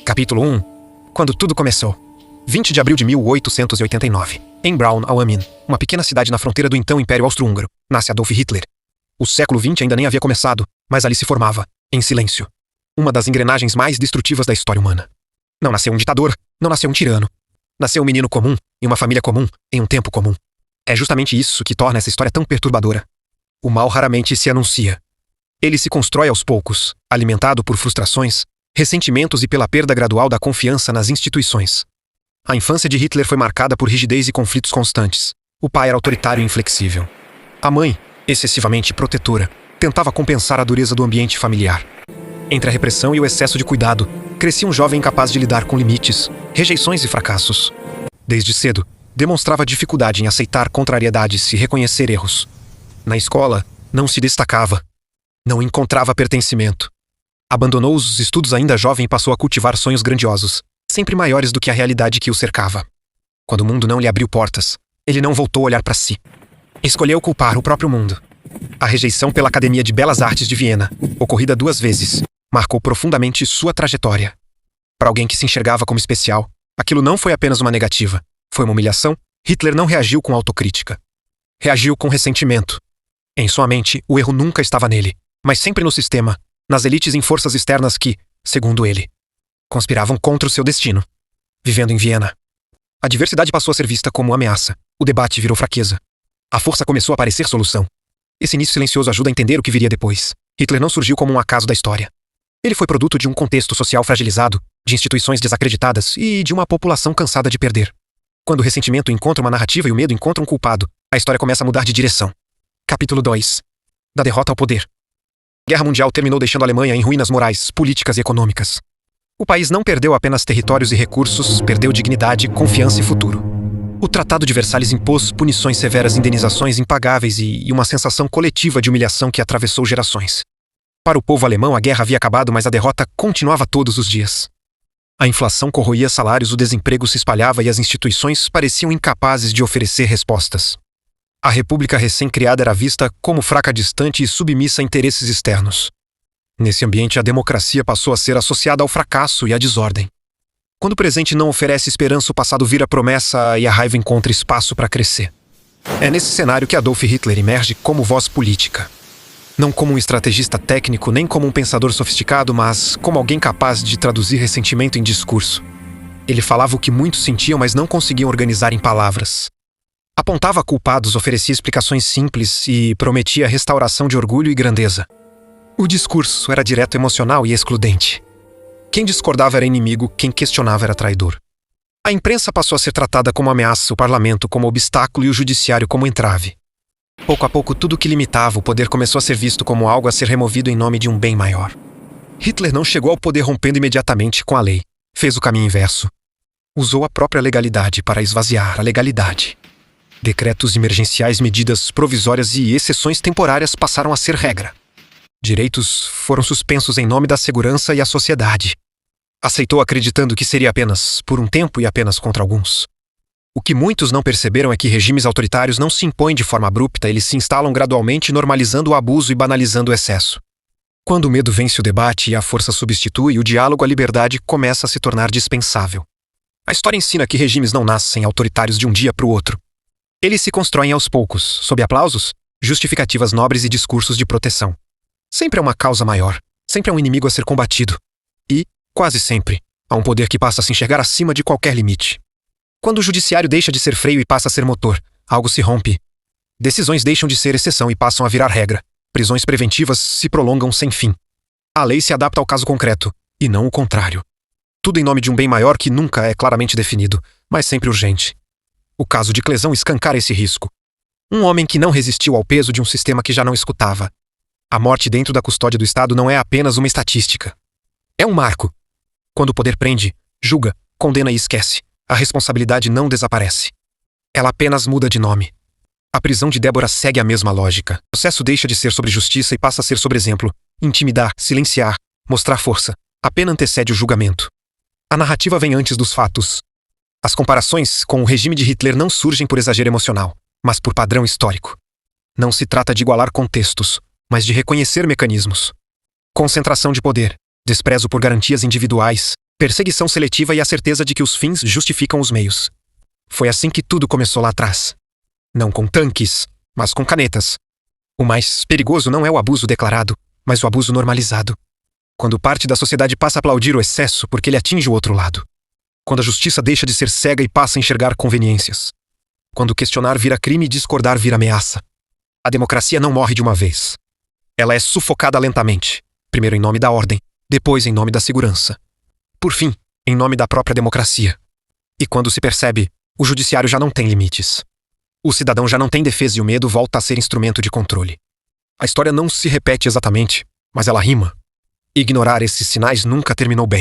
Capítulo 1. Quando tudo começou. 20 de abril de 1889. Em Braun ao Main, uma pequena cidade na fronteira do então Império Austro-Húngaro, nasce Adolf Hitler. O século XX ainda nem havia começado, mas ali se formava, em silêncio, uma das engrenagens mais destrutivas da história humana. Não nasceu um ditador, não nasceu um tirano. Nasceu um menino comum, em uma família comum, em um tempo comum. É justamente isso que torna essa história tão perturbadora. O mal raramente se anuncia. Ele se constrói aos poucos, alimentado por frustrações, ressentimentos e pela perda gradual da confiança nas instituições. A infância de Hitler foi marcada por rigidez e conflitos constantes. O pai era autoritário e inflexível. A mãe, excessivamente protetora, tentava compensar a dureza do ambiente familiar. Entre a repressão e o excesso de cuidado, crescia um jovem incapaz de lidar com limites, rejeições e fracassos. Desde cedo, demonstrava dificuldade em aceitar contrariedades e reconhecer erros. Na escola, não se destacava. Não encontrava pertencimento. Abandonou os estudos ainda jovem e passou a cultivar sonhos grandiosos, sempre maiores do que a realidade que o cercava. Quando o mundo não lhe abriu portas, ele não voltou a olhar para si. Escolheu culpar o próprio mundo. A rejeição pela Academia de Belas Artes de Viena, ocorrida 2 vezes, marcou profundamente sua trajetória. Para alguém que se enxergava como especial, aquilo não foi apenas uma negativa. Foi uma humilhação. Hitler não reagiu com autocrítica. Reagiu com ressentimento. Em sua mente, o erro nunca estava nele, mas sempre no sistema, nas elites em forças externas que, segundo ele, conspiravam contra o seu destino. Vivendo em Viena, a diversidade passou a ser vista como ameaça. O debate virou fraqueza. A força começou a parecer solução. Esse início silencioso ajuda a entender o que viria depois. Hitler não surgiu como um acaso da história. Ele foi produto de um contexto social fragilizado, de instituições desacreditadas e de uma população cansada de perder. Quando o ressentimento encontra uma narrativa e o medo encontra um culpado, a história começa a mudar de direção. Capítulo 2. Da derrota ao poder. A Guerra Mundial terminou deixando a Alemanha em ruínas morais, políticas e econômicas. O país não perdeu apenas territórios e recursos, perdeu dignidade, confiança e futuro. O Tratado de Versalhes impôs punições severas, indenizações impagáveis e uma sensação coletiva de humilhação que atravessou gerações. Para o povo alemão, a guerra havia acabado, mas a derrota continuava todos os dias. A inflação corroía salários, o desemprego se espalhava e as instituições pareciam incapazes de oferecer respostas. A república recém-criada era vista como fraca, distante e submissa a interesses externos. Nesse ambiente, a democracia passou a ser associada ao fracasso e à desordem. Quando o presente não oferece esperança, o passado vira promessa e a raiva encontra espaço para crescer. É nesse cenário que Adolf Hitler emerge como voz política. Não como um estrategista técnico, nem como um pensador sofisticado, mas como alguém capaz de traduzir ressentimento em discurso. Ele falava o que muitos sentiam, mas não conseguiam organizar em palavras. Apontava culpados, oferecia explicações simples e prometia a restauração de orgulho e grandeza. O discurso era direto, emocional e excludente. Quem discordava era inimigo, quem questionava era traidor. A imprensa passou a ser tratada como ameaça, o parlamento como obstáculo e o judiciário como entrave. Pouco a pouco, tudo que limitava o poder começou a ser visto como algo a ser removido em nome de um bem maior. Hitler não chegou ao poder rompendo imediatamente com a lei. Fez o caminho inverso. Usou a própria legalidade para esvaziar a legalidade. Decretos emergenciais, medidas provisórias e exceções temporárias passaram a ser regra. Direitos foram suspensos em nome da segurança e a sociedade. Aceitou acreditando que seria apenas por um tempo e apenas contra alguns. O que muitos não perceberam é que regimes autoritários não se impõem de forma abrupta, eles se instalam gradualmente, normalizando o abuso e banalizando o excesso. Quando o medo vence o debate e a força substitui, o diálogo, a liberdade começa a se tornar dispensável. A história ensina que regimes não nascem autoritários de um dia para o outro. Eles se constroem aos poucos, sob aplausos, justificativas nobres e discursos de proteção. Sempre há uma causa maior, sempre há um inimigo a ser combatido. E, quase sempre, há um poder que passa a se enxergar acima de qualquer limite. Quando o judiciário deixa de ser freio e passa a ser motor, algo se rompe. Decisões deixam de ser exceção e passam a virar regra. Prisões preventivas se prolongam sem fim. A lei se adapta ao caso concreto, e não o contrário. Tudo em nome de um bem maior que nunca é claramente definido, mas sempre urgente. O caso de Clesão escancara esse risco. Um homem que não resistiu ao peso de um sistema que já não escutava. A morte dentro da custódia do Estado não é apenas uma estatística. É um marco. Quando o poder prende, julga, condena e esquece, a responsabilidade não desaparece. Ela apenas muda de nome. A prisão de Débora segue a mesma lógica. O processo deixa de ser sobre justiça e passa a ser sobre exemplo. Intimidar, silenciar, mostrar força. A pena antecede o julgamento. A narrativa vem antes dos fatos. As comparações com o regime de Hitler não surgem por exagero emocional, mas por padrão histórico. Não se trata de igualar contextos, mas de reconhecer mecanismos. Concentração de poder, desprezo por garantias individuais, Perseguição seletiva e a certeza de que os fins justificam os meios. Foi assim que tudo começou lá atrás. Não com tanques, mas com canetas. O mais perigoso não é o abuso declarado, mas o abuso normalizado. Quando parte da sociedade passa a aplaudir o excesso porque ele atinge o outro lado. Quando a justiça deixa de ser cega e passa a enxergar conveniências. Quando questionar vira crime e discordar vira ameaça. A democracia não morre de uma vez. Ela é sufocada lentamente, primeiro em nome da ordem, depois em nome da segurança. Por fim, em nome da própria democracia. E quando se percebe, o judiciário já não tem limites. O cidadão já não tem defesa e o medo volta a ser instrumento de controle. A história não se repete exatamente, mas ela rima. Ignorar esses sinais nunca terminou bem.